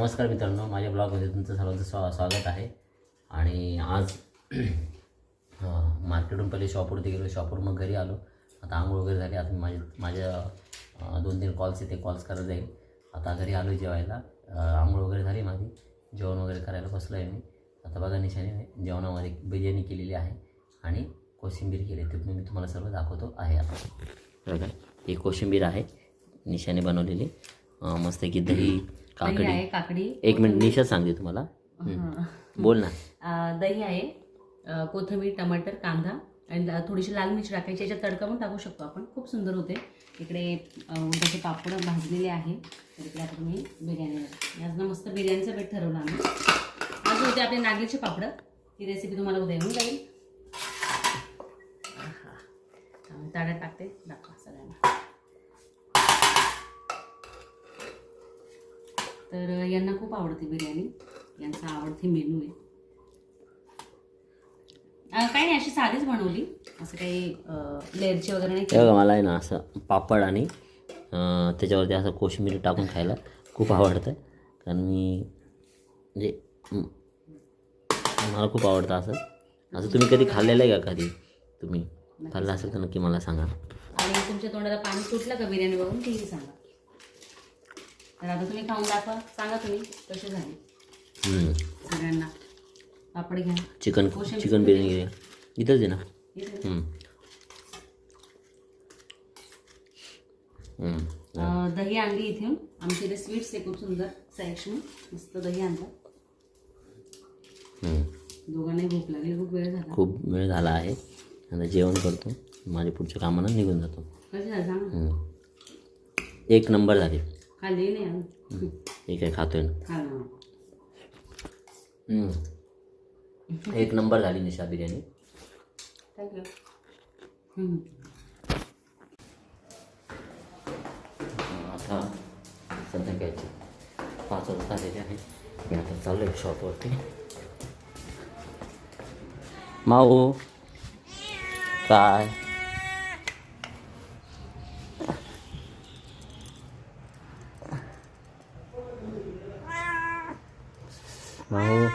नमस्कार मित्रांनो, माझ्या ब्लॉगमध्ये तुमचं सर्वांचं स्वागत आहे. आणि आज मार्केटहून पहिले शॉपवरती गेलो, शॉपवरून मग घरी आलो. आता आंघोळ वगैरे झाली. आता माझ्या 2-3 कॉल्स आहे, ते कॉल्स करत जाईल. आता घरी आलो जेवायला. आंघोळ वगैरे झाली माझी, जेवण वगैरे करायला बसलो आहे मी. आता बघा, निशाने जेवणामध्ये बिर्याणी केलेली आहे आणि कोशिंबीर केली, ते मी तुम्हाला सर्व दाखवतो आहे. आता बघा, ही कोशिंबीर आहे निशाने बनवलेली. मस्त की दही काकडी. एक मिनिट, निशा सांगते तुम्हाला. बोल ना. दही आहे, कोथिंबीर, टमाटर, कांदा आणि थोडीशी लाल मिरची टाकायची. याच्यात तडका पण टाकू शकतो आपण, खूप सुंदर होते. इकडे उडदाचे पापड भाजलेले आहे. तर इकडे आता तुम्ही बिर्याणी, आज ना मस्त बिर्याणीचं बेट ठरवलं आम्ही. आज होते आपले नागलीचे पापड. ही रेसिपी तुम्हाला उद्या येऊन जाईल. ताड्यात टाकते, दाखवा सगळ्यांना. तर यांना खूप आवडते बिर्याणी, यांचा आवडती मेनू आहे. काही नाही, अशी साधीच बनवली, असं काही लेअरची वगैरे नाही. बघा, मला आहे ना असं पापड आणि त्याच्यावरती असं कोशिंबीर टाकून खायला खूप आवडतं. कारण मी म्हणजे मला खूप आवडतं असं तुम्ही कधी खाल्लेलं आहे का? कधी तुम्ही खाल्लं असेल तर नक्की मला सांगा. आणि तुमच्या तोंडाला पाणी सुटलं का बिर्याणी बघून, तेही सांगा. तर आता तुम्ही खाऊन दाखवा, सांगा तुम्ही कसे झाले. सगळ्यांना पापड घ्या. चिकन बिर्याणी घ्या, इथंच आहे ना. दही आणली इथे. आमच्या इथे स्वीट्स आहे खूप सुंदर, सॅक्शन मस्त दही आणलं. दोघांनाही भूक लागली, खूप वेळ झाला आहे. आता जेवण करतो, माझ्या पुढच्या कामाला निघून जातो. कसे झालं सांगा. एक नंबर झाले. खाल्ली नाही ठीक आहे, खातोय ना. एक नंबर झाली निशा बिर्याणी. थँक्यू. आता संध्याकाळचे 5 वाजता आलेले आहे. मी आता चाललो आहे शॉपवरती. माऊ काय माऊ